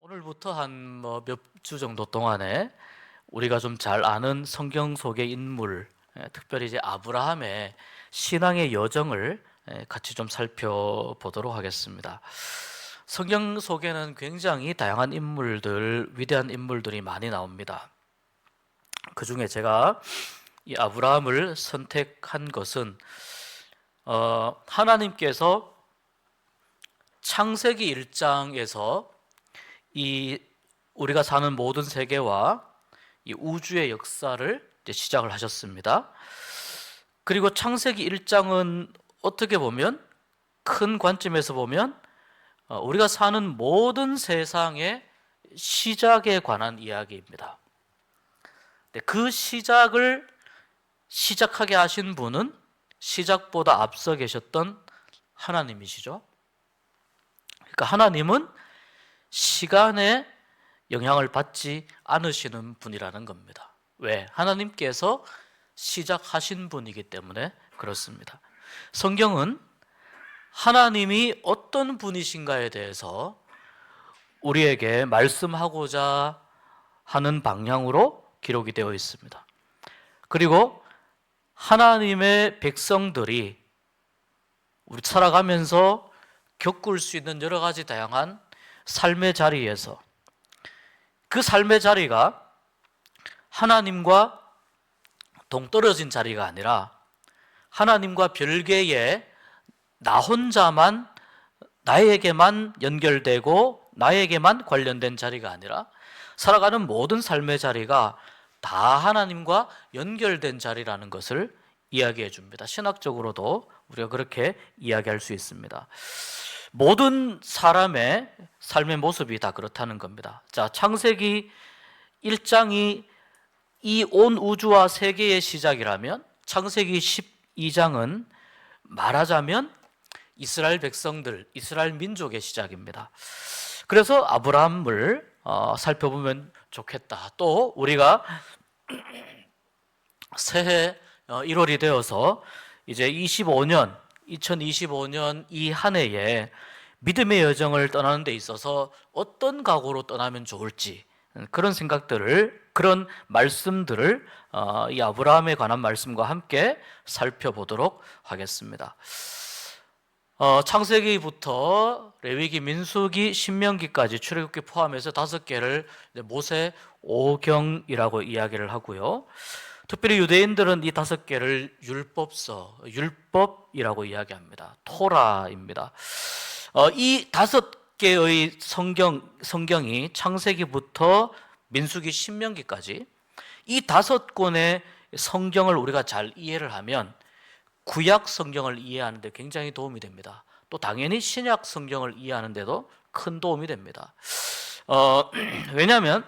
오늘부터 한 몇 주 정도 동안에 우리가 좀 잘 아는 성경 속의 인물, 특별히 이제 아브라함의 신앙의 여정을 같이 좀 살펴보도록 하겠습니다. 성경 속에는 굉장히 다양한 인물들, 위대한 인물들이 많이 나옵니다. 그 중에 제가 이 아브라함을 선택한 것은 하나님께서 창세기 1장에서 이 우리가 사는 모든 세계와 이 우주의 역사를 이제 시작을 하셨습니다. 그리고 창세기 1장은 어떻게 보면 큰 관점에서 보면 우리가 사는 모든 세상의 시작에 관한 이야기입니다. 그 시작을 시작하게 하신 분은 시작보다 앞서 계셨던 하나님이시죠. 그러니까 하나님은 시간에 영향을 받지 않으시는 분이라는 겁니다. 왜? 하나님께서 시작하신 분이기 때문에 그렇습니다. 성경은 하나님이 어떤 분이신가에 대해서 우리에게 말씀하고자 하는 방향으로 기록이 되어 있습니다. 그리고 하나님의 백성들이 우리 살아가면서 겪을 수 있는 여러 가지 다양한 삶의 자리에서 그 삶의 자리가 하나님과 동떨어진 자리가 아니라 하나님과 별개의 나 혼자만 나에게만 연결되고 나에게만 관련된 자리가 아니라 살아가는 모든 삶의 자리가 다 하나님과 연결된 자리라는 것을 이야기해 줍니다. 신학적으로도 우리가 그렇게 이야기할 수 있습니다. 모든 사람의 삶의 모습이 다 그렇다는 겁니다. 자, 창세기 1장이 이 온 우주와 세계의 시작이라면 창세기 12장은 말하자면 이스라엘 백성들, 이스라엘 민족의 시작입니다. 그래서 아브라함을 살펴보면 좋겠다. 또 우리가 새해 1월이 되어서 이제 2025년 이 한 해에 믿음의 여정을 떠나는 데 있어서 어떤 각오로 떠나면 좋을지 그런 생각들을, 그런 말씀들을 이 아브라함에 관한 말씀과 함께 살펴보도록 하겠습니다. 창세기부터 레위기, 민수기, 신명기까지 출애굽기 포함해서 5개를 모세 오경이라고 이야기를 하고요. 특별히 유대인들은 이 5개를 율법서, 율법이라고 이야기합니다. 토라입니다. 이 5개의 성경이 창세기부터 민수기, 신명기까지 이 5권의 성경을 우리가 잘 이해를 하면 구약 성경을 이해하는 데 굉장히 도움이 됩니다. 또 당연히 신약 성경을 이해하는 데도 큰 도움이 됩니다. 왜냐하면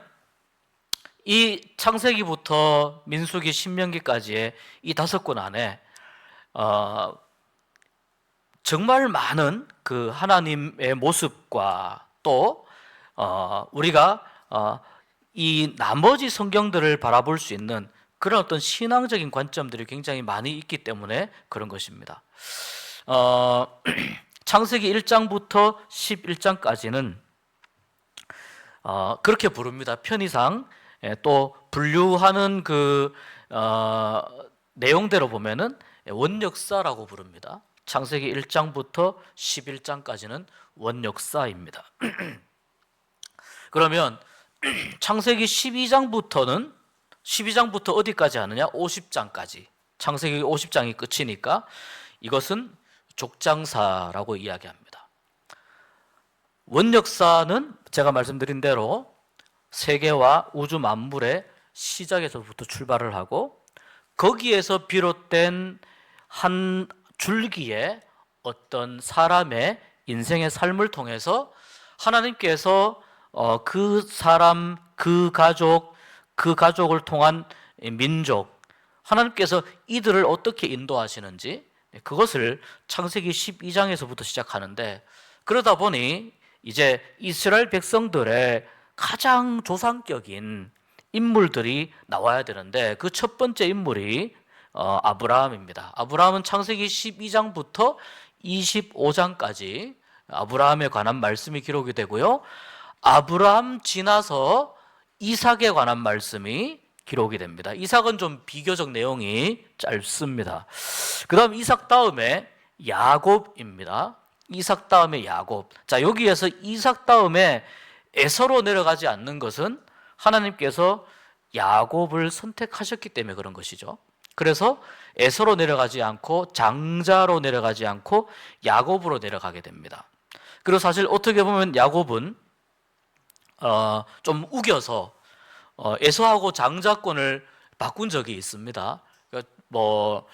이 창세기부터 민수기, 신명기까지의 이 5권 안에 정말 많은 그 하나님의 모습과 또 우리가 이 나머지 성경들을 바라볼 수 있는 그런 어떤 신앙적인 관점들이 굉장히 많이 있기 때문에 그런 것입니다. 창세기 1장부터 11장까지는 그렇게 부릅니다. 편의상 또 분류하는 그 내용대로 보면은 원역사라고 부릅니다. 창세기 1장부터 11장까지는 원역사입니다. 그러면 창세기 12장부터 어디까지 하느냐? 50장까지. 창세기 50장이 끝이니까 이것은 족장사라고 이야기합니다. 원역사는 제가 말씀드린 대로 세계와 우주 만물의 시작에서부터 출발을 하고 거기에서 비롯된 한 줄기의 어떤 사람의 인생의 삶을 통해서 하나님께서 그 사람, 그 가족을 통한 민족, 하나님께서 이들을 어떻게 인도하시는지 그것을 창세기 12장에서부터 시작하는데, 그러다 보니 이제 이스라엘 백성들의 가장 조상격인 인물들이 나와야 되는데 그 첫 번째 인물이 아브라함입니다. 아브라함은 창세기 12장부터 25장까지 아브라함에 관한 말씀이 기록이 되고요. 아브라함 지나서 이삭에 관한 말씀이 기록이 됩니다. 이삭은 좀 비교적 내용이 짧습니다. 그 다음 이삭 다음에 야곱입니다. 이삭 다음에 야곱. 자, 여기에서 이삭 다음에 에서로 내려가지 않는 것은 하나님께서 야곱을 선택하셨기 때문에 그런 것이죠. 그래서 에서로 내려가지 않고 장자로 내려가지 않고 야곱으로 내려가게 됩니다. 그리고 사실 어떻게 보면 야곱은 좀 우겨서 에서하고 장자권을 바꾼 적이 있습니다. 뭐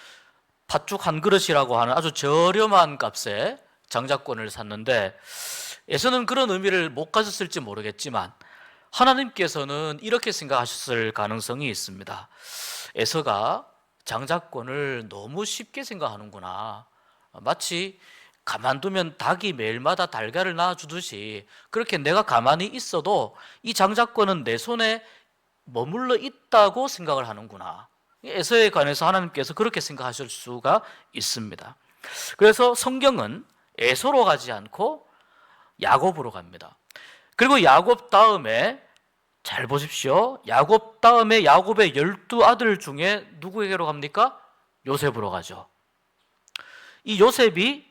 팥죽 한 그릇이라고 하는 아주 저렴한 값에 장자권을 샀는데 에서는 그런 의미를 못 가졌을지 모르겠지만 하나님께서는 이렇게 생각하셨을 가능성이 있습니다. 에서가 장자권을 너무 쉽게 생각하는구나. 마치 가만두면 닭이 매일마다 달걀을 낳아주듯이 그렇게 내가 가만히 있어도 이 장자권은 내 손에 머물러 있다고 생각을 하는구나. 에서에 관해서 하나님께서 그렇게 생각하실 수가 있습니다. 그래서 성경은 에서로 가지 않고 야곱으로 갑니다. 그리고 야곱 다음에 잘 보십시오. 야곱 다음에 야곱의 12아들 중에 누구에게로 갑니까? 요셉으로 가죠. 이 요셉이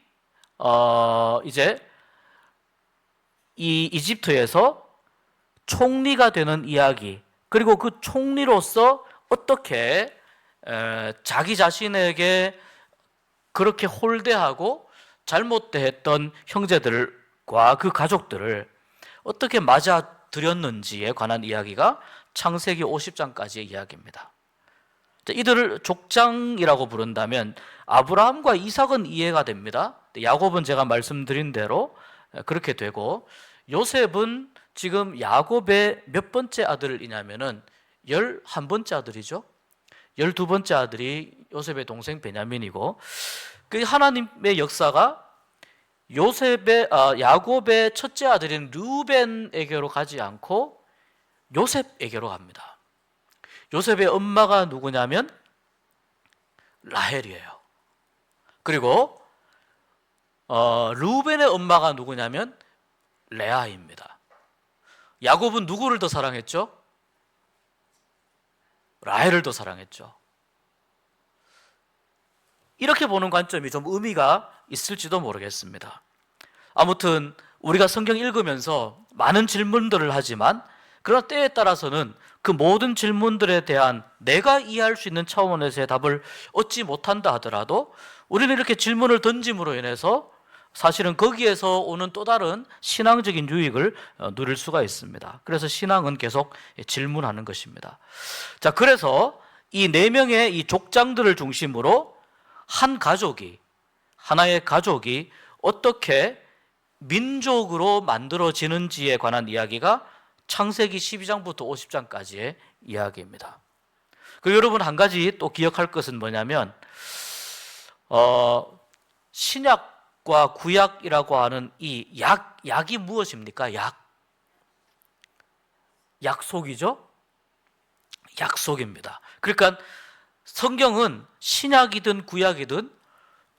이제 이 이집트에서 총리가 되는 이야기, 그리고 그 총리로서 어떻게 자기 자신에게 그렇게 홀대하고 잘못됐던 형제들과 그 가족들을 어떻게 맞아들였는지에 관한 이야기가 창세기 50장까지의 이야기입니다. 이들을 족장이라고 부른다면 아브라함과 이삭은 이해가 됩니다. 야곱은 제가 말씀드린 대로 그렇게 되고, 요셉은 지금 야곱의 몇 번째 아들이냐면은 11번째 아들이죠. 12번째 아들이 요셉의 동생 베냐민이고, 그 하나님의 역사가 야곱의 첫째 아들인 르우벤에게로 가지 않고 요셉에게로 갑니다. 요셉의 엄마가 누구냐면 라헬이에요. 그리고 르우벤의 엄마가 누구냐면 레아입니다. 야곱은 누구를 더 사랑했죠? 라헬을 더 사랑했죠. 이렇게 보는 관점이 좀 의미가 있을지도 모르겠습니다. 아무튼 우리가 성경 읽으면서 많은 질문들을 하지만 그러나 때에 따라서는 그 모든 질문들에 대한 내가 이해할 수 있는 차원에서의 답을 얻지 못한다 하더라도 우리는 이렇게 질문을 던짐으로 인해서 사실은 거기에서 오는 또 다른 신앙적인 유익을 누릴 수가 있습니다. 그래서 신앙은 계속 질문하는 것입니다. 자, 그래서 이 4명의 이 족장들을 중심으로 하나의 가족이 어떻게 민족으로 만들어지는지에 관한 이야기가 창세기 12장부터 50장까지의 이야기입니다. 그리고 여러분 한 가지 또 기억할 것은 뭐냐면 신약과 구약이라고 하는 이 약이 무엇입니까? 약속이죠? 약속입니다. 그러니까 성경은 신약이든 구약이든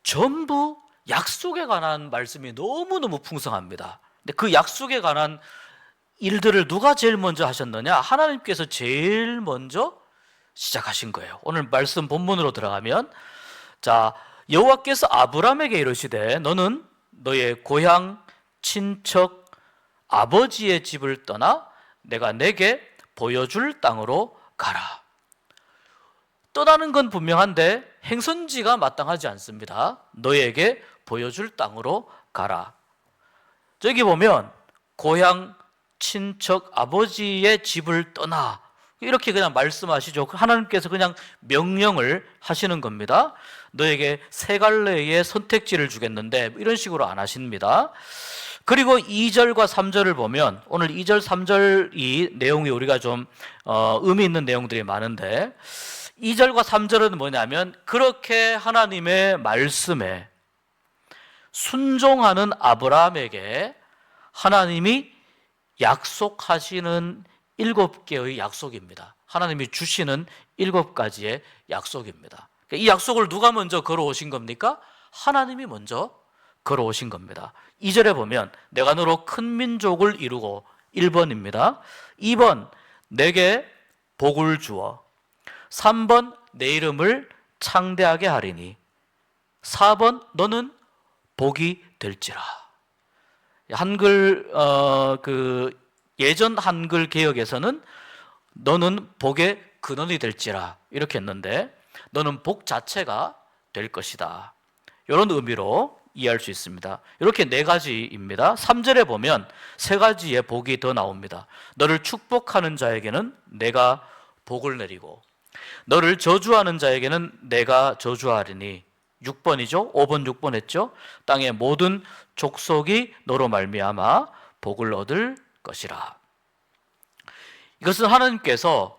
전부 약속에 관한 말씀이 너무너무 풍성합니다. 근데 그 약속에 관한 일들을 누가 제일 먼저 하셨느냐? 하나님께서 제일 먼저 시작하신 거예요. 오늘 말씀 본문으로 들어가면, 자, 여호와께서 아브라함에게 이르시되 너는 너의 고향, 친척, 아버지의 집을 떠나 내가 내게 보여줄 땅으로 가라. 떠나는 건 분명한데 행선지가 마땅하지 않습니다. 너에게 보여줄 땅으로 가라. 저기 보면 고향, 친척, 아버지의 집을 떠나, 이렇게 그냥 말씀하시죠. 하나님께서 그냥 명령을 하시는 겁니다. 너에게 세 갈래의 선택지를 주겠는데 이런 식으로 안 하십니다. 그리고 2절과 3절을 보면 오늘 2절, 3절 이 내용이 우리가 좀 의미 있는 내용들이 많은데 2절과 3절은 뭐냐면 그렇게 하나님의 말씀에 순종하는 아브라함에게 하나님이 약속하시는 7개의 약속입니다. 하나님이 주시는 7가지의 약속입니다. 이 약속을 누가 먼저 걸어오신 겁니까? 하나님이 먼저 걸어오신 겁니다. 2절에 보면 내가 너로 큰 민족을 이루고 1번입니다. 2번 내게 복을 주어. 3번 내 이름을 창대하게 하리니. 4번 너는 복이 될지라. 한글 예전 한글 개역에서는 너는 복의 근원이 될지라 이렇게 했는데 너는 복 자체가 될 것이다. 이런 의미로 이해할 수 있습니다. 이렇게 네 가지입니다. 3절에 보면 세 가지의 복이 더 나옵니다. 너를 축복하는 자에게는 내가 복을 내리고 너를 저주하는 자에게는 내가 저주하리니. 6번이죠. 5번 6번 했죠. 땅의 모든 족속이 너로 말미암아 복을 얻을 것이라. 이것은 하나님께서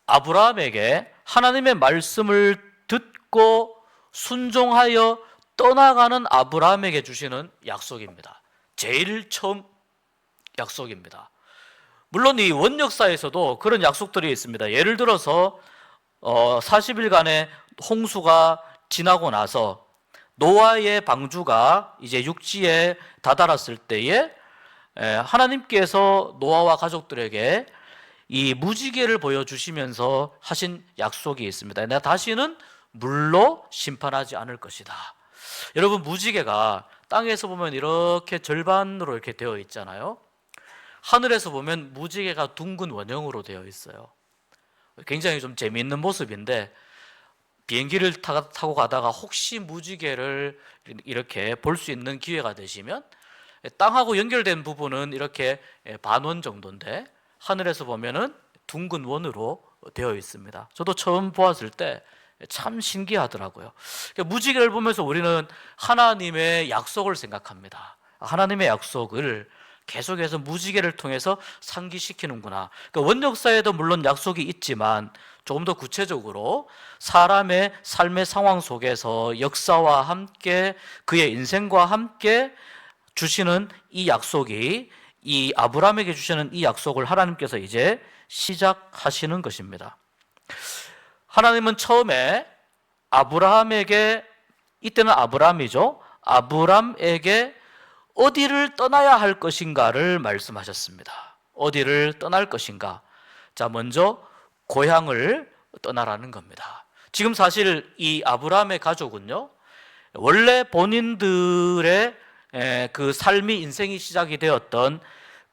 아브라함에게 하나님의 말씀을 듣고 순종하여 떠나가는 아브라함에게 주시는 약속입니다. 제일 처음 약속입니다. 물론 이 원역사에서도 그런 약속들이 있습니다. 예를 들어서 40일간의 홍수가 지나고 나서 노아의 방주가 이제 육지에 다다랐을 때에 하나님께서 노아와 가족들에게 이 무지개를 보여주시면서 하신 약속이 있습니다. 내가 다시는 물로 심판하지 않을 것이다. 여러분, 무지개가 땅에서 보면 이렇게 절반으로 이렇게 되어 있잖아요. 하늘에서 보면 무지개가 둥근 원형으로 되어 있어요. 굉장히 좀 재미있는 모습인데 비행기를 타고 가다가 혹시 무지개를 이렇게 볼 수 있는 기회가 되시면 땅하고 연결된 부분은 이렇게 반원 정도인데 하늘에서 보면은 둥근 원으로 되어 있습니다. 저도 처음 보았을 때 참 신기하더라고요. 무지개를 보면서 우리는 하나님의 약속을 생각합니다. 하나님의 약속을 계속해서 무지개를 통해서 상기시키는구나. 그러니까 원역사에도 물론 약속이 있지만 조금 더 구체적으로 사람의 삶의 상황 속에서 역사와 함께 그의 인생과 함께 주시는 이 약속이, 이 아브라함에게 주시는 이 약속을 하나님께서 이제 시작하시는 것입니다. 하나님은 처음에 아브라함에게, 이때는 아브라함이죠. 아브라함에게 어디를 떠나야 할 것인가를 말씀하셨습니다. 어디를 떠날 것인가? 자, 먼저 고향을 떠나라는 겁니다. 지금 사실 이 아브라함의 가족은요, 원래 본인들의 그 삶이, 인생이 시작이 되었던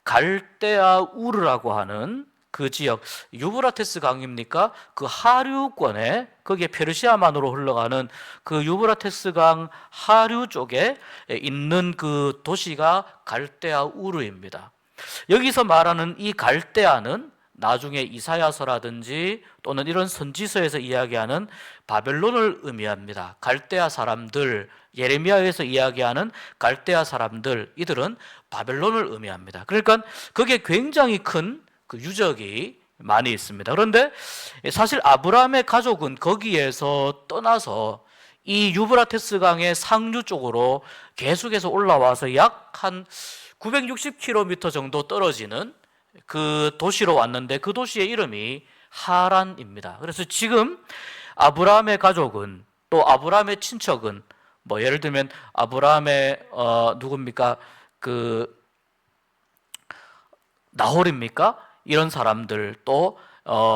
갈대아 우르라고 하는 그 지역, 유브라테스 강입니까? 그 하류권에, 거기에 페르시아만으로 흘러가는 그 유브라테스 강 하류 쪽에 있는 그 도시가 갈대아 우르입니다. 여기서 말하는 이 갈대아는 나중에 이사야서라든지 또는 이런 선지서에서 이야기하는 바벨론을 의미합니다. 갈대아 사람들, 예레미야에서 이야기하는 갈대아 사람들, 이들은 바벨론을 의미합니다. 그러니까 그게 굉장히 큰 그 유적이 많이 있습니다. 그런데 사실 아브라함의 가족은 거기에서 떠나서 이 유브라테스 강의 상류 쪽으로 계속해서 올라와서 약 한 960km 정도 떨어지는 그 도시로 왔는데 그 도시의 이름이 하란입니다. 그래서 지금 아브라함의 가족은, 또 아브라함의 친척은, 뭐 예를 들면 아브라함의 누굽니까? 그 나홀입니까? 이런 사람들, 또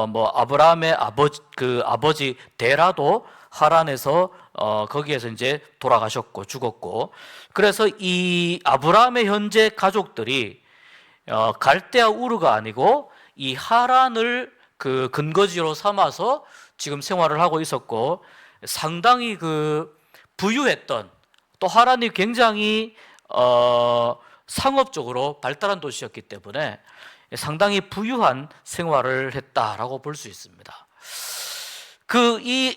뭐 아브라함의 아버지 데라도 하란에서 거기에서 이제 돌아가셨고 죽었고, 그래서 이 아브라함의 현재 가족들이 갈대아 우르가 아니고 이 하란을 그 근거지로 삼아서 지금 생활을 하고 있었고, 상당히 그 부유했던, 또 하란이 굉장히 상업적으로 발달한 도시였기 때문에 상당히 부유한 생활을 했다라고 볼 수 있습니다. 이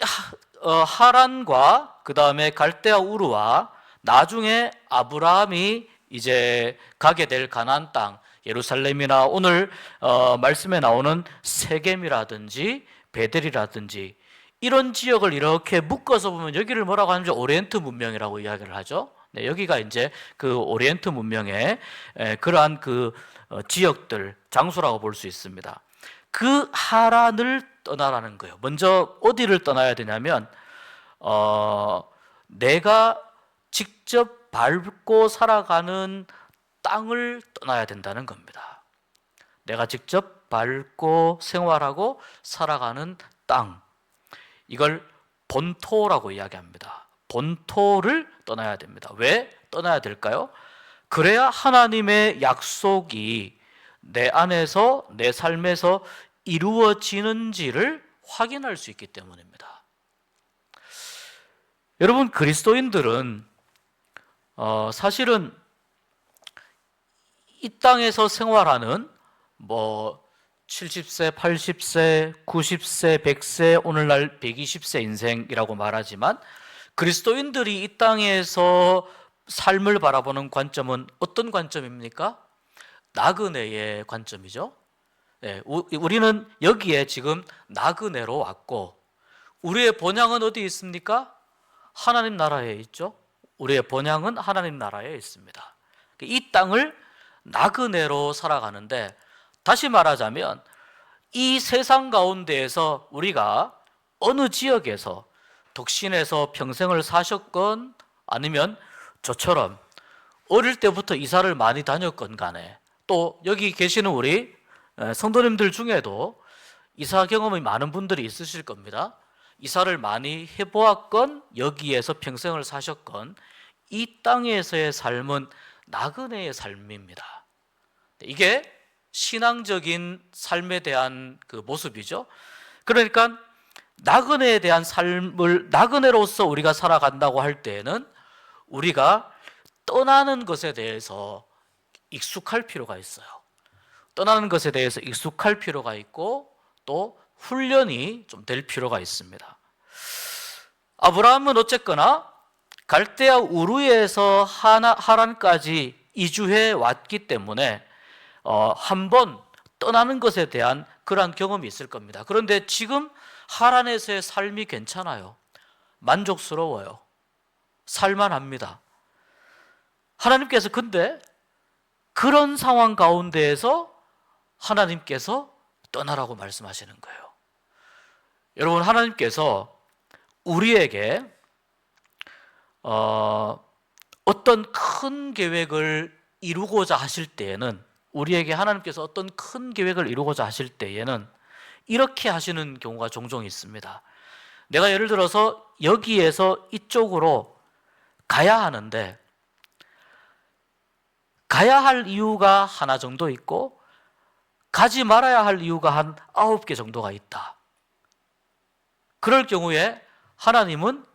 하란과 그 다음에 갈대아 우르와 나중에 아브라함이 이제 가게 될 가나안 땅, 예루살렘이나 오늘 말씀에 나오는 세겜이라든지 베델이라든지 이런 지역을 이렇게 묶어서 보면 여기를 뭐라고 하는지 오리엔트 문명이라고 이야기를 하죠. 네, 여기가 이제 그 오리엔트 문명의 그러한 그 지역들, 장소라고 볼 수 있습니다. 그 하란을 떠나라는 거예요. 먼저 어디를 떠나야 되냐면 내가 직접 밟고 살아가는 땅을 떠나야 된다는 겁니다. 내가 직접 밟고 생활하고 살아가는 땅, 이걸 본토라고 이야기합니다. 본토를 떠나야 됩니다. 왜 떠나야 될까요? 그래야 하나님의 약속이 내 안에서, 내 삶에서 이루어지는지를 확인할 수 있기 때문입니다. 여러분, 그리스도인들은 사실은 이 땅에서 생활하는 70세, 80세, 90세, 100세, 오늘날 120세 인생이라고 말하지만 그리스도인들이 이 땅에서 삶을 바라보는 관점은 어떤 관점입니까? 나그네의 관점이죠. 네, 우리는 여기에 지금 나그네로 왔고 우리의 본향은 어디 있습니까? 하나님 나라에 있죠. 우리의 본향은 하나님 나라에 있습니다. 이 땅을 나그네로 살아가는데, 다시 말하자면 이 세상 가운데에서 우리가 어느 지역에서 독신해서 평생을 사셨건 아니면 저처럼 어릴 때부터 이사를 많이 다녔건 간에, 또 여기 계시는 우리 성도님들 중에도 이사 경험이 많은 분들이 있으실 겁니다. 이사를 많이 해보았건 여기에서 평생을 사셨건 이 땅에서의 삶은 나그네의 삶입니다. 이게 신앙적인 삶에 대한 그 모습이죠. 그러니까 나그네에 대한 삶을, 나그네로서 우리가 살아간다고 할 때에는 우리가 떠나는 것에 대해서 익숙할 필요가 있어요. 떠나는 것에 대해서 익숙할 필요가 있고 또 훈련이 좀 될 필요가 있습니다. 아브라함은 어쨌거나 갈대아 우르에서 하란까지 이주해 왔기 때문에 한번 떠나는 것에 대한 그러한 경험이 있을 겁니다. 그런데 지금 하란에서의 삶이 괜찮아요. 만족스러워요. 살만합니다. 하나님께서 근데 그런 상황 가운데에서 하나님께서 떠나라고 말씀하시는 거예요. 여러분, 하나님께서 우리에게 어떤 큰 계획을 이루고자 하실 때에는, 우리에게 하나님께서 어떤 큰 계획을 이루고자 하실 때에는 이렇게 하시는 경우가 종종 있습니다. 내가 예를 들어서 여기에서 이쪽으로 가야 하는데 가야 할 이유가 하나 정도 있고 가지 말아야 할 이유가 한 9개 정도가 있다. 그럴 경우에 하나님은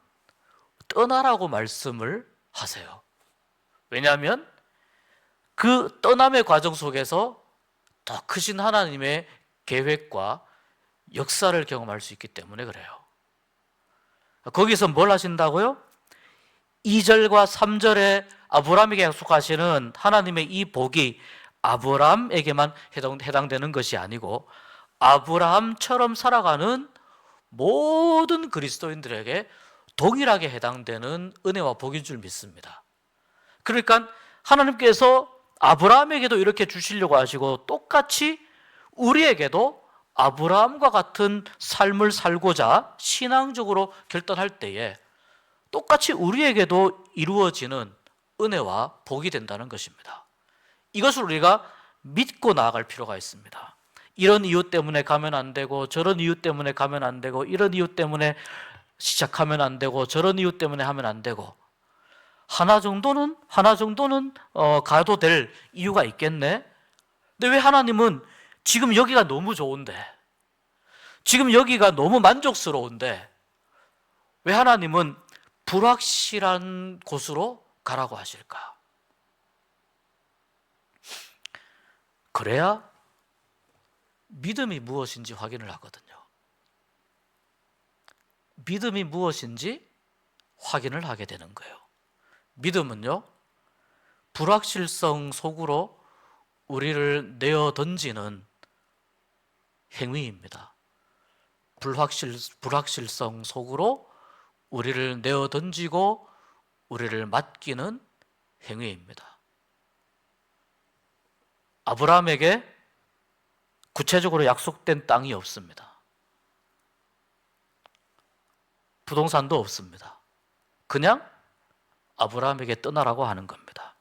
떠나라고 말씀을 하세요. 왜냐하면 그 떠남의 과정 속에서 더 크신 하나님의 계획과 역사를 경험할 수 있기 때문에 그래요. 거기서 뭘 하신다고요? 2절과 3절에 아브라함에게 약속하시는 하나님의 이 복이 아브라함에게만 해당되는 것이 아니고 아브라함처럼 살아가는 모든 그리스도인들에게 동일하게 해당되는 은혜와 복인 줄 믿습니다. 그러니까 하나님께서 아브라함에게도 이렇게 주시려고 하시고 똑같이 우리에게도 아브라함과 같은 삶을 살고자 신앙적으로 결단할 때에 똑같이 우리에게도 이루어지는 은혜와 복이 된다는 것입니다. 이것을 우리가 믿고 나아갈 필요가 있습니다. 이런 이유 때문에 가면 안 되고 저런 이유 때문에 가면 안 되고 이런 이유 때문에 시작하면 안 되고 저런 이유 때문에 하면 안 되고 하나 정도는 가도 될 이유가 있겠네. 근데 왜 하나님은 지금 여기가 너무 좋은데, 지금 여기가 너무 만족스러운데 왜 하나님은 불확실한 곳으로 가라고 하실까? 그래야 믿음이 무엇인지 확인을 하거든요. 믿음이 무엇인지 확인을 하게 되는 거예요. 믿음은요, 불확실성 속으로 우리를 내어 던지는 행위입니다. 불확실성 속으로 우리를 내어 던지고 우리를 맡기는 행위입니다. 아브라함에게 구체적으로 약속된 땅이 없습니다. 부동산도 없습니다. 그냥 아브라함에게 떠나라고 하는 겁니다.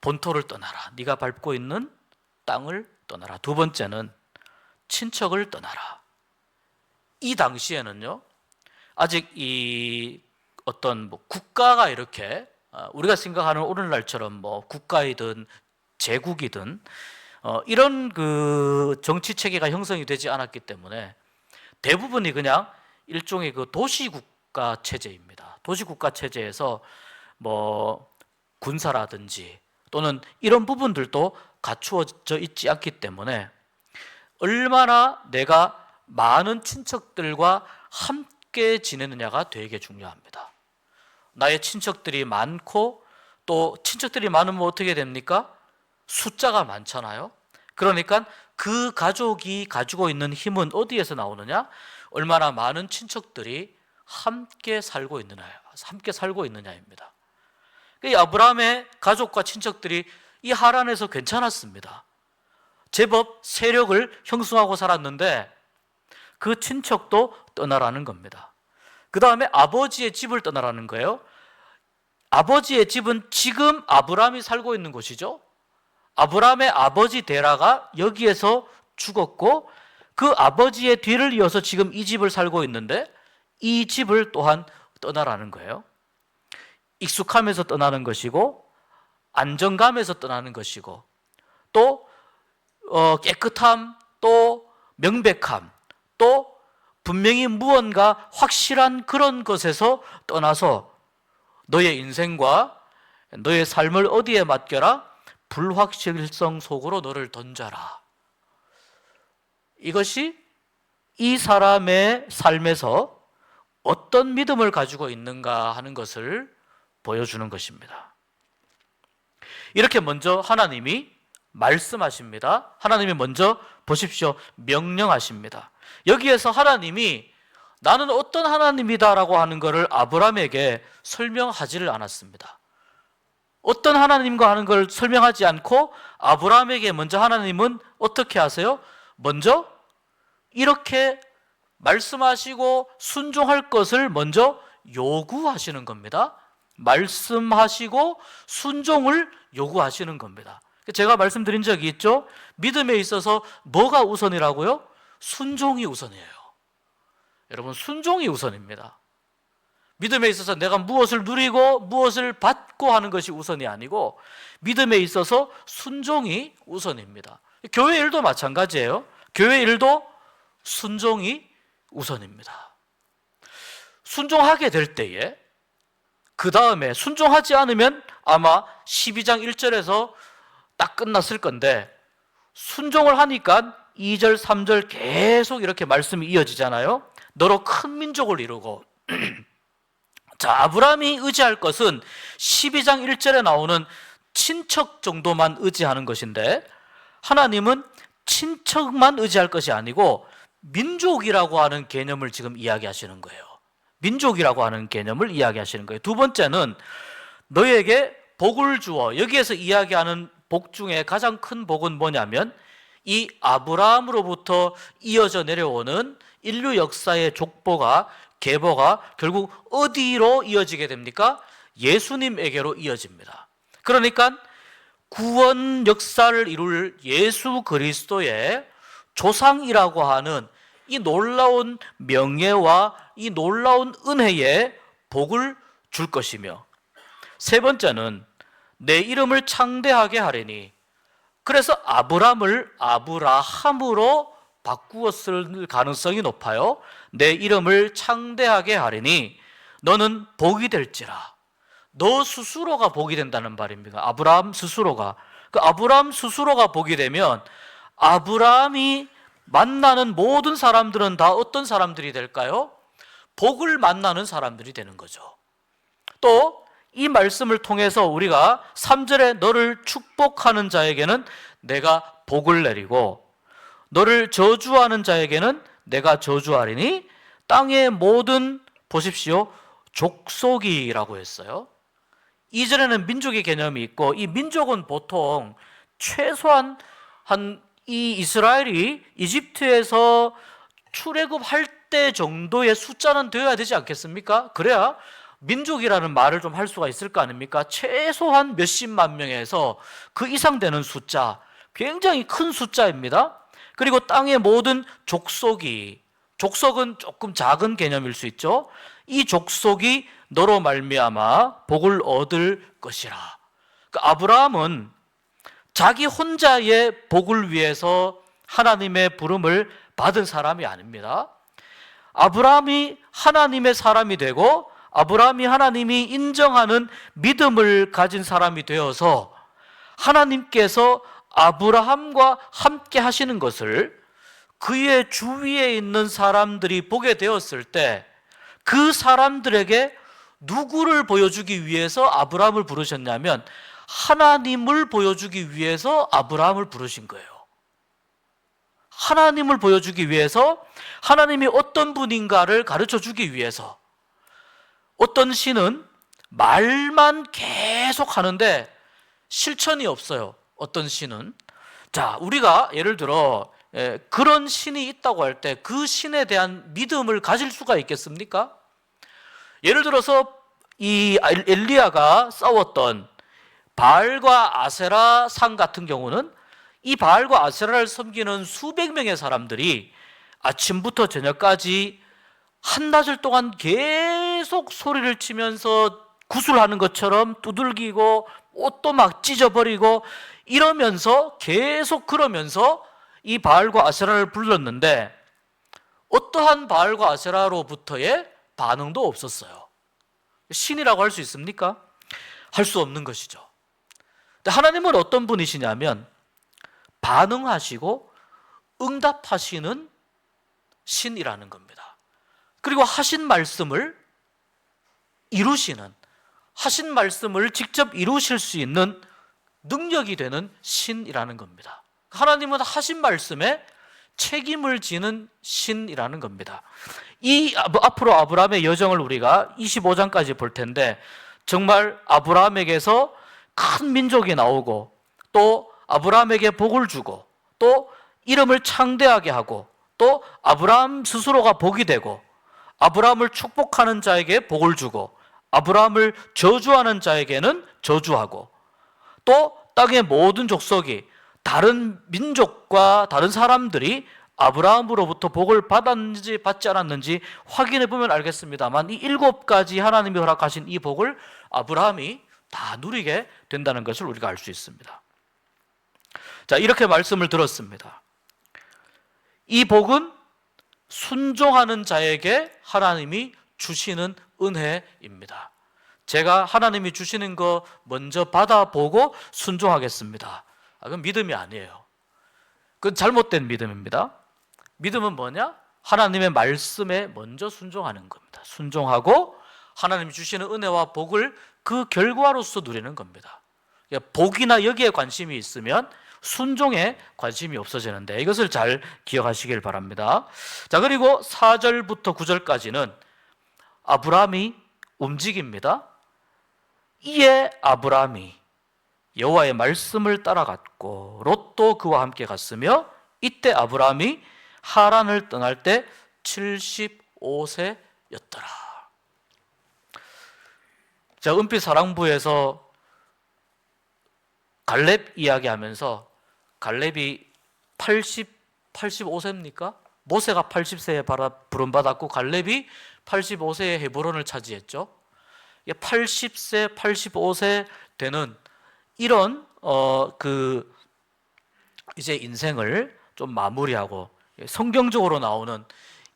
본토를 떠나라. 네가 밟고 있는 땅을 떠나라. 두 번째는 친척을 떠나라. 이 당시에는요, 아직 이 어떤 국가가 이렇게 우리가 생각하는 오늘날처럼 국가이든 제국이든 이런 그 정치 체계가 형성이 되지 않았기 때문에 대부분이 그냥 일종의 그 도시국가 체제입니다. 도시국가 체제에서 군사라든지 또는 이런 부분들도 갖추어져 있지 않기 때문에 얼마나 내가 많은 친척들과 함께 지내느냐가 되게 중요합니다. 나의 친척들이 많고 또 친척들이 많으면 어떻게 됩니까? 숫자가 많잖아요. 그러니까 그 가족이 가지고 있는 힘은 어디에서 나오느냐? 얼마나 많은 친척들이 함께 살고 있느냐입니다. 이 아브라함의 가족과 친척들이 이 하란에서 괜찮았습니다. 제법 세력을 형성하고 살았는데 그 친척도 떠나라는 겁니다. 그 다음에 아버지의 집을 떠나라는 거예요. 아버지의 집은 지금 아브라함이 살고 있는 곳이죠. 아브라함의 아버지 데라가 여기에서 죽었고 그 아버지의 뒤를 이어서 지금 이 집을 살고 있는데 이 집을 또한 떠나라는 거예요. 익숙함에서 떠나는 것이고 안정감에서 떠나는 것이고 또 깨끗함, 또 명백함, 또 분명히 무언가 확실한 그런 것에서 떠나서 너의 인생과 너의 삶을 어디에 맡겨라? 불확실성 속으로 너를 던져라. 이것이 이 사람의 삶에서 어떤 믿음을 가지고 있는가 하는 것을 보여주는 것입니다. 이렇게 먼저 하나님이 말씀하십니다. 하나님이 먼저 보십시오. 명령하십니다. 여기에서 하나님이 나는 어떤 하나님이다라고 하는 것을 아브라함에게 설명하지를 않았습니다. 어떤 하나님과 하는 걸 설명하지 않고 아브라함에게 먼저 하나님은 어떻게 하세요? 먼저 이렇게 말씀하시고 순종할 것을 먼저 요구하시는 겁니다. 말씀하시고 순종을 요구하시는 겁니다. 제가 말씀드린 적이 있죠? 믿음에 있어서 뭐가 우선이라고요? 순종이 우선이에요. 여러분, 순종이 우선입니다. 믿음에 있어서 내가 무엇을 누리고 무엇을 받고 하는 것이 우선이 아니고 믿음에 있어서 순종이 우선입니다. 교회 일도 마찬가지예요. 교회 일도 순종이 우선입니다. 순종하게 될 때에 그 다음에 순종하지 않으면 아마 12장 1절에서 딱 끝났을 건데 순종을 하니까 2절, 3절 계속 이렇게 말씀이 이어지잖아요. 너로 큰 민족을 이루고 자, 아브라함이 의지할 것은 12장 1절에 나오는 친척 정도만 의지하는 것인데 하나님은 친척만 의지할 것이 아니고 민족이라고 하는 개념을 지금 이야기하시는 거예요. 민족이라고 하는 개념을 이야기하시는 거예요. 두 번째는 너에게 복을 주어, 여기에서 이야기하는 복 중에 가장 큰 복은 뭐냐면 이 아브라함으로부터 이어져 내려오는 인류 역사의 족보가 계보가 결국 어디로 이어지게 됩니까? 예수님에게로 이어집니다. 그러니까 구원 역사를 이룰 예수 그리스도의 조상이라고 하는 이 놀라운 명예와 이 놀라운 은혜에 복을 줄 것이며 세 번째는 내 이름을 창대하게 하리니 그래서 아브람을 아브라함으로 바꾸었을 가능성이 높아요. 내 이름을 창대하게 하리니 너는 복이 될지라. 너 스스로가 복이 된다는 말입니다. 아브라함 스스로가. 그 아브라함 스스로가 복이 되면 아브라함이 만나는 모든 사람들은 다 어떤 사람들이 될까요? 복을 만나는 사람들이 되는 거죠. 또 이 말씀을 통해서 우리가 3절에 너를 축복하는 자에게는 내가 복을 내리고 너를 저주하는 자에게는 내가 저주하리니 땅의 모든 보십시오 족속이라고 했어요. 2절에는 민족의 개념이 있고 이 민족은 보통 최소한 이 이스라엘이 이집트에서 출애굽할 때 정도의 숫자는 되어야 되지 않겠습니까? 그래야 민족이라는 말을 좀 할 수가 있을 거 아닙니까? 최소한 몇십만 명에서 그 이상 되는 숫자, 굉장히 큰 숫자입니다. 그리고 땅의 모든 족속은 조금 작은 개념일 수 있죠. 이 족속이 너로 말미암아 복을 얻을 것이라. 그러니까 아브라함은 자기 혼자의 복을 위해서 하나님의 부름을 받은 사람이 아닙니다. 아브라함이 하나님의 사람이 되고 아브라함이 하나님이 인정하는 믿음을 가진 사람이 되어서 하나님께서 아브라함과 함께 하시는 것을 그의 주위에 있는 사람들이 보게 되었을 때 그 사람들에게 누구를 보여주기 위해서 아브라함을 부르셨냐면 하나님을 보여주기 위해서 아브라함을 부르신 거예요. 하나님을 보여주기 위해서, 하나님이 어떤 분인가를 가르쳐 주기 위해서. 어떤 신은 말만 계속 하는데 실천이 없어요. 어떤 신은. 자, 우리가 예를 들어 그런 신이 있다고 할 때 그 신에 대한 믿음을 가질 수가 있겠습니까? 예를 들어서 이 엘리야가 싸웠던 바알과 아세라 상 같은 경우는 이 바알과 아세라를 섬기는 수백 명의 사람들이 아침부터 저녁까지 한낮을 동안 계속 소리를 치면서 구슬하는 것처럼 두들기고 옷도 막 찢어버리고 이러면서 계속 그러면서 이 바알과 아세라를 불렀는데 어떠한 바알과 아세라로부터의 반응도 없었어요. 신이라고 할 수 있습니까? 할 수 없는 것이죠. 근데 하나님은 어떤 분이시냐면 반응하시고 응답하시는 신이라는 겁니다. 그리고 하신 말씀을 이루시는, 하신 말씀을 직접 이루실 수 있는 능력이 되는 신이라는 겁니다. 하나님은 하신 말씀에 책임을 지는 신이라는 겁니다. 앞으로 아브라함의 여정을 우리가 25장까지 볼 텐데 정말 아브라함에게서 큰 민족이 나오고 또 아브라함에게 복을 주고 또 이름을 창대하게 하고 또 아브라함 스스로가 복이 되고 아브라함을 축복하는 자에게 복을 주고 아브라함을 저주하는 자에게는 저주하고 또 땅의 모든 족속이 다른 민족과 다른 사람들이 아브라함으로부터 복을 받았는지 받지 않았는지 확인해 보면 알겠습니다만 이 7가지 하나님이 허락하신 이 복을 아브라함이 다 누리게 된다는 것을 우리가 알 수 있습니다. 자, 이렇게 말씀을 들었습니다. 이 복은 순종하는 자에게 하나님이 주시는 은혜입니다. 제가 하나님이 주시는 거 먼저 받아보고 순종하겠습니다. 그건 믿음이 아니에요. 그건 잘못된 믿음입니다. 믿음은 뭐냐? 하나님의 말씀에 먼저 순종하는 겁니다. 순종하고 하나님이 주시는 은혜와 복을 그 결과로서 누리는 겁니다. 복이나 여기에 관심이 있으면 순종에 관심이 없어지는데 이것을 잘 기억하시길 바랍니다. 자, 그리고 4절부터 9절까지는 아브라함이 움직입니다. 이에 아브라함이 여호와의 말씀을 따라갔고 롯도 그와 함께 갔으며 이때 아브라함이 하란을 떠날 때 75세였더라. 자, 은빛 사랑부에서 갈렙 이야기하면서 갈렙이 85세입니까? 모세가 80세에 부름받았고 갈렙이 85세에 헤브론을 차지했죠. 80세, 85세 되는 이런 이제 인생을 좀 마무리하고 성경적으로 나오는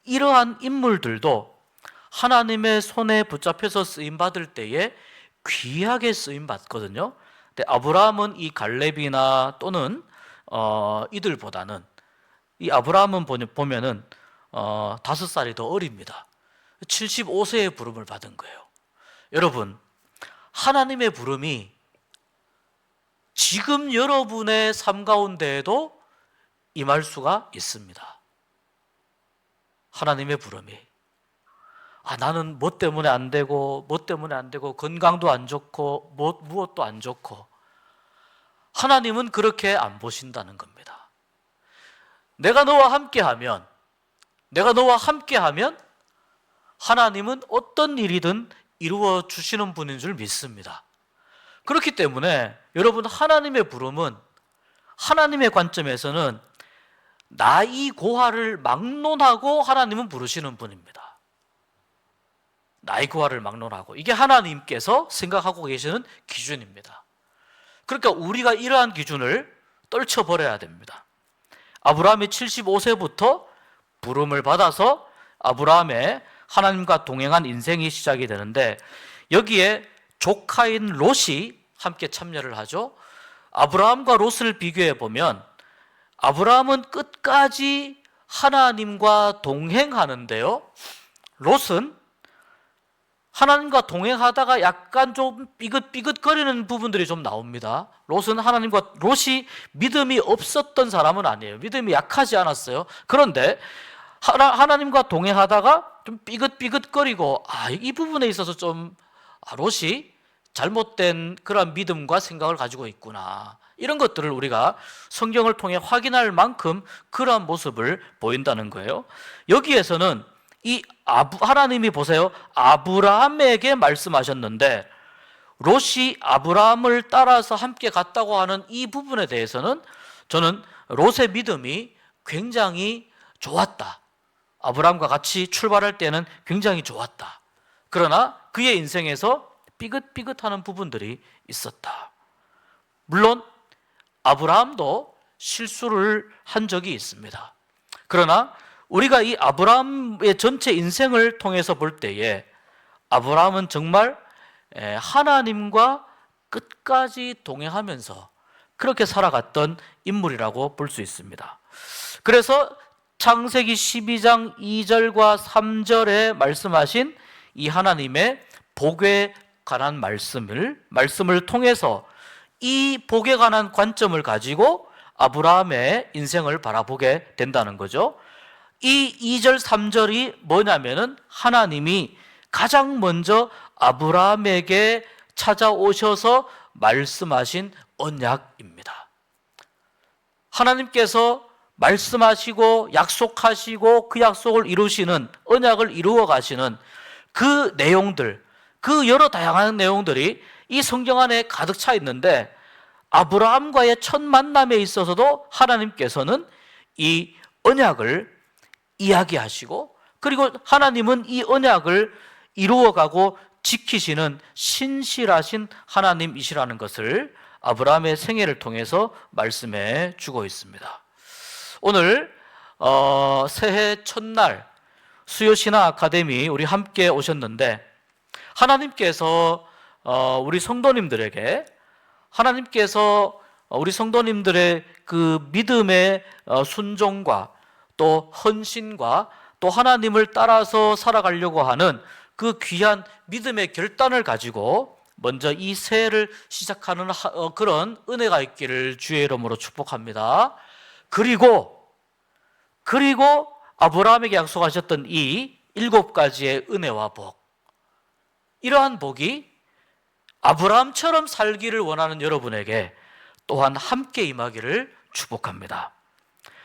이러한 인물들도 하나님의 손에 붙잡혀서 쓰임 받을 때에 귀하게 쓰임 받거든요. 근데 아브라함은 이 갈렙이나 또는 이들보다는 이 아브라함은 보면은 5살이 더 어립니다. 75세의 부름을 받은 거예요. 여러분, 하나님의 부름이 지금 여러분의 삶 가운데에도 임할 수가 있습니다. 하나님의 부름이. 나는 뭐 때문에 안 되고 건강도 안 좋고 무엇도 안 좋고 하나님은 그렇게 안 보신다는 겁니다. 내가 너와 함께하면 하나님은 어떤 일이든 이루어 주시는 분인 줄 믿습니다. 그렇기 때문에 여러분, 하나님의 부름은 하나님의 관점에서는 나이 고하를 막론하고 하나님은 부르시는 분입니다. 나이 고하를 막론하고, 이게 하나님께서 생각하고 계시는 기준입니다. 그러니까 우리가 이러한 기준을 떨쳐버려야 됩니다. 아브라함이 75세부터 부름을 받아서 아브라함의 하나님과 동행한 인생이 시작이 되는데, 여기에 조카인 롯이 함께 참여를 하죠. 아브라함과 롯을 비교해 보면 아브라함은 끝까지 하나님과 동행하는데요, 롯은 하나님과 동행하다가 약간 좀 삐긋삐긋거리는 부분들이 좀 나옵니다. 롯이 믿음이 없었던 사람은 아니에요. 믿음이 약하지 않았어요. 그런데 하나님과 동행하다가 좀 삐긋삐긋거리고, 이 부분에 있어서 좀 롯이 잘못된 그런 믿음과 생각을 가지고 있구나, 이런 것들을 우리가 성경을 통해 확인할 만큼 그러한 모습을 보인다는 거예요. 여기에서는 하나님이 보세요, 아브라함에게 말씀하셨는데 롯이 아브라함을 따라서 함께 갔다고 하는 이 부분에 대해서는 저는 롯의 믿음이 굉장히 좋았다, 아브라함과 같이 출발할 때는 굉장히 좋았다, 그러나 그의 인생에서 삐긋삐긋하는 부분들이 있었다. 물론 아브라함도 실수를 한 적이 있습니다. 그러나 우리가 이 아브라함의 전체 인생을 통해서 볼 때에 아브라함은 정말 하나님과 끝까지 동행하면서 그렇게 살아갔던 인물이라고 볼 수 있습니다. 그래서 창세기 12장 2절과 3절에 말씀하신 이 하나님의 복에 관한 말씀을 통해서 이 복에 관한 관점을 가지고 아브라함의 인생을 바라보게 된다는 거죠. 이 2절 3절이 뭐냐면은 하나님이 가장 먼저 아브라함에게 찾아오셔서 말씀하신 언약입니다. 하나님께서 말씀하시고 약속하시고 그 약속을 이루시는, 언약을 이루어 가시는 그 내용들, 그 여러 다양한 내용들이 이 성경 안에 가득 차 있는데, 아브라함과의 첫 만남에 있어서도 하나님께서는 이 언약을 이야기하시고, 그리고 하나님은 이 언약을 이루어가고 지키시는 신실하신 하나님이시라는 것을 아브라함의 생애를 통해서 말씀해 주고 있습니다. 오늘 새해 첫날 수요신앙 아카데미 우리 함께 오셨는데, 하나님께서 우리 성도님들에게, 하나님께서 우리 성도님들의 그 믿음의 순종과 또 헌신과 또 하나님을 따라서 살아가려고 하는 그 귀한 믿음의 결단을 가지고 먼저 이 새해를 시작하는 그런 은혜가 있기를 주의 이름으로 축복합니다. 그리고 아브라함에게 약속하셨던 이 7가지의 은혜와 복, 이러한 복이 아브라함처럼 살기를 원하는 여러분에게 또한 함께 임하기를 축복합니다.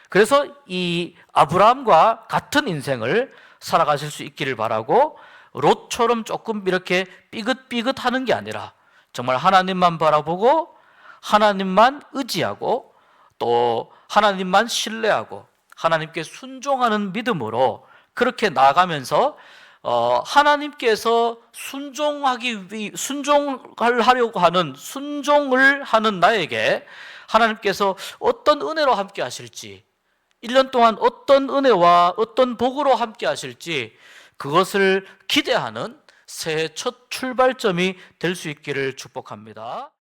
그래서 이 아브라함과 같은 인생을 살아가실 수 있기를 바라고, 롯처럼 조금 이렇게 삐긋삐긋하는 게 아니라 정말 하나님만 바라보고 하나님만 의지하고 또 하나님만 신뢰하고 하나님께 순종하는 믿음으로 그렇게 나아가면서 하나님께서 순종을 하는 나에게 하나님께서 어떤 은혜로 함께 하실지, 1년 동안 어떤 은혜와 어떤 복으로 함께 하실지, 그것을 기대하는 새해 첫 출발점이 될 수 있기를 축복합니다.